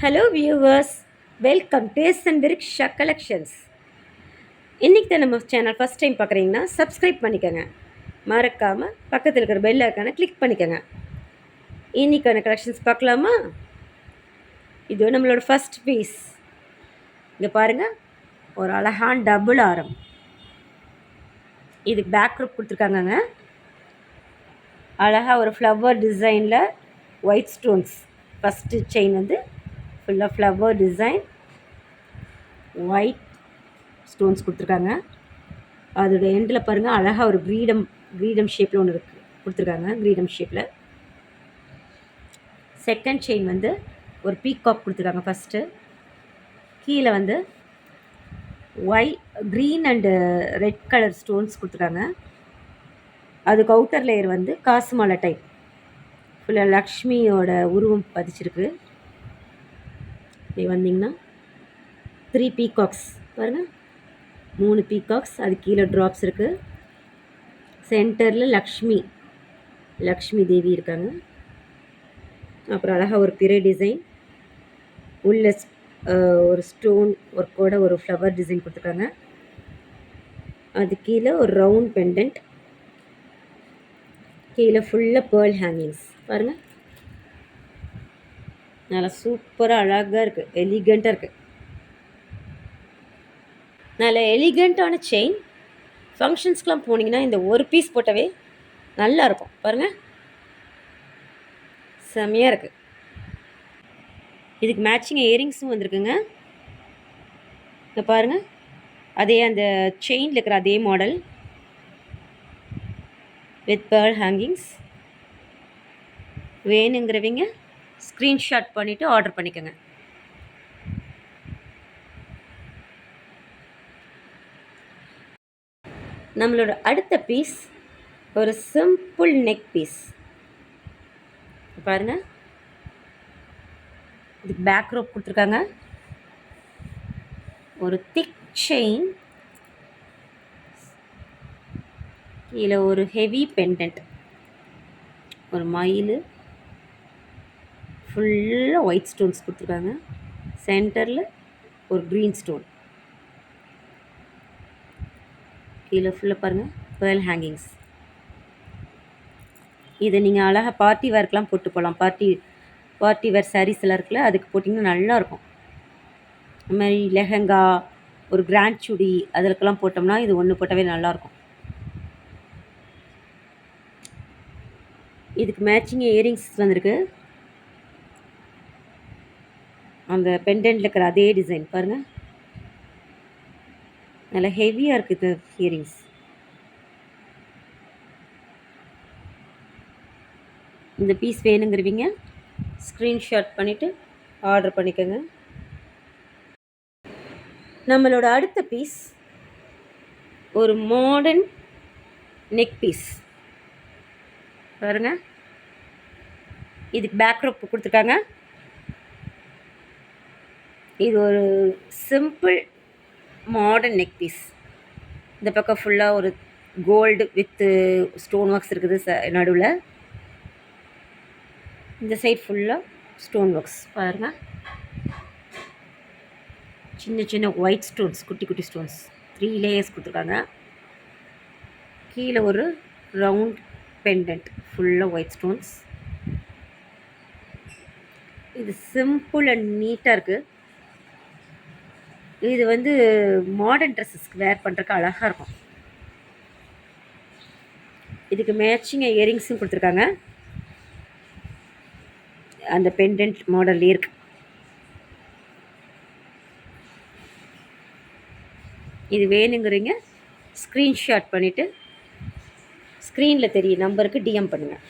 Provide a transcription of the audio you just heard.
Hello viewers, welcome to எஸ்&பிரிக் ஷா collections. இன்றைக்கி தான் நம்ம சேனல் ஃபஸ்ட் டைம் பார்க்குறீங்கன்னா சப்ஸ்கிரைப் பண்ணிக்கோங்க. மறக்காமல் பக்கத்தில் இருக்கிற பெல் ஐக்கானை கிளிக் பண்ணிக்கோங்க. இன்றைக்கான கலெக்ஷன்ஸ் பார்க்கலாமா? இது நம்மளோட ஃபஸ்ட் பீஸ். இங்கே பாருங்கள், ஒரு அழகான டபுள் ஆரம். இதுக்கு பேக் ரூப் கொடுத்துருக்காங்கங்க. அழகாக ஒரு ஃப்ளவர் டிசைனில் ஒயிட் ஸ்டோன்ஸ். ஃபஸ்ட்டு செயின் வந்து ஃபுல்லாக ஃப்ளவர் டிசைன், ஒயிட் ஸ்டோன்ஸ் கொடுத்துருக்காங்க. அதோட எண்டில் பாருங்கள், அழகாக ஒரு கிரீடம் ஷேப்பில் ஒன்று இருக்குது கொடுத்துருக்காங்க. கிரீடம் ஷேப்பில் செகண்ட் செயின் வந்து ஒரு பீகாக் கொடுத்துருக்காங்க. ஃபஸ்ட்டு கீழே வந்து green and red colour stones கொடுத்துருக்காங்க. அதுக்கு அவுட்டர் லேயர் வந்து காசு மாலை டைப், ஃபுல்லாக லக்ஷ்மியோட உருவம் பதிச்சிருக்கு. இப்படி வந்திங்கன்னா 3 பீகாக்ஸ் பாருங்கள், 3 பீகாக்ஸ். அது கீழே ட்ராப்ஸ் இருக்குது. சென்டரில் லக்ஷ்மி தேவி இருக்காங்க. அப்புறம் அழகாக ஒரு பிறை டிசைன், உள்ள ஒரு ஸ்டோன் ஒர்க்கோட ஒரு ஃப்ளவர் டிசைன் கொடுத்துருக்காங்க. அது கீழே ஒரு ரவுண்ட் பெண்டன்ட், கீழே ஃபுல்லாக பேர்ல் ஹேங்கிங்ஸ் பாருங்கள். நல்லா சூப்பராக அழகாக இருக்குது, எலிகண்ட்டாக இருக்குது. நல்ல எலிகண்ட்டான செயின். ஃபங்க்ஷன்ஸ்க்கெலாம் போனீங்கன்னா இந்த ஒரு பீஸ் போட்டவே நல்லாயிருக்கும். பாருங்கள், செம்மையாக இருக்குது. இதுக்கு மேட்சிங் இயரிங்ஸும் வந்திருக்குங்க. இங்கே பாருங்கள், அதே அந்த செயினில் இருக்கிற அதே மாடல் வித் பேர்ல் ஹேங்கிங்ஸ். வேணுங்கிறவங்க ஸ்க்ரீன்ஷாட் பண்ணிவிட்டு ஆர்டர் பண்ணிக்கோங்க. நம்மளோட அடுத்த பீஸ் ஒரு சிம்பிள் நெக் பீஸ் பாருங்கள். இதுக்கு பேக் ரோப் கொடுத்துருக்காங்க. ஒரு திக் செயின், கீழே ஒரு ஹெவி பெண்டன்ட், ஒரு மயில், ஃபுல்லாக ஒயிட் ஸ்டோன்ஸ் கொடுத்துருக்காங்க. சென்டரில் ஒரு க்ரீன் ஸ்டோன், கீழே ஃபுல்லாக பாருங்கள் பேர்ல் ஹேங்கிங்ஸ். இதை நீங்கள் அழகாக பார்ட்டி வேர்க்கெலாம் போட்டு போகலாம். பார்ட்டி வேர் சாரீஸ் எல்லாம் இருக்குல்ல, அதுக்கு போட்டிங்கன்னா நல்லாயிருக்கும். அது மாதிரி லெஹங்கா, ஒரு கிராண்ட் சுடி, அதற்கெல்லாம் போட்டோம்னா இது ஒன்று போட்டவே நல்லாயிருக்கும். இதுக்கு மேட்சிங் இயரிங்ஸ் வந்திருக்கு. அந்த பெண்டன்ட்டில் இருக்கிற அதே டிசைன் பாருங்கள், நல்லா ஹெவியாக இருக்குது இயரிங்ஸ். இந்த பீஸ் வேணுங்கிறவங்க ஸ்க்ரீன்ஷாட் பண்ணிவிட்டு ஆர்டர் பண்ணிக்கோங்க. நம்மளோட அடுத்த பீஸ் ஒரு மாடர்ன் நெக் பீஸ் பாருங்கள். இதுக்கு பேக் ரோப் கொடுத்துருக்காங்க. இது ஒரு சிம்பிள் மாடர்ன் நெக் பீஸ். இந்த பக்கம் ஃபுல்லாக ஒரு கோல்டு வித்து ஸ்டோன் ஒர்க்ஸ் இருக்குது நடுவில். இந்த சைட் ஃபுல்லாக ஸ்டோன் ஒர்க்ஸ் பாருங்கள். சின்ன சின்ன ஒயிட் ஸ்டோன்ஸ், குட்டி குட்டி ஸ்டோன்ஸ், 3 லேயர்ஸ் கொடுத்துருக்காங்க. கீழே ஒரு ரவுண்ட் பெண்டன்ட், ஃபுல்லாக ஒயிட் ஸ்டோன்ஸ். இது சிம்பிள் அண்ட் நீட்டாக இருக்குது. இது வந்து மாடர்ன் ட்ரெஸ்ஸஸ்க்கு வேர் பண்ணுறதுக்கு அழகாக இருக்கும். இதுக்கு மேட்சிங் இயரிங்ஸும் கொடுத்துருக்காங்க. அந்த பெண்டன்ட் மாடல்லே இருக்குது. இது வேணுங்கிறீங்க ஸ்க்ரீன்ஷாட் பண்ணிவிட்டு ஸ்க்ரீனில் தெரிய நம்பருக்கு டிஎம் பண்ணுங்கள்.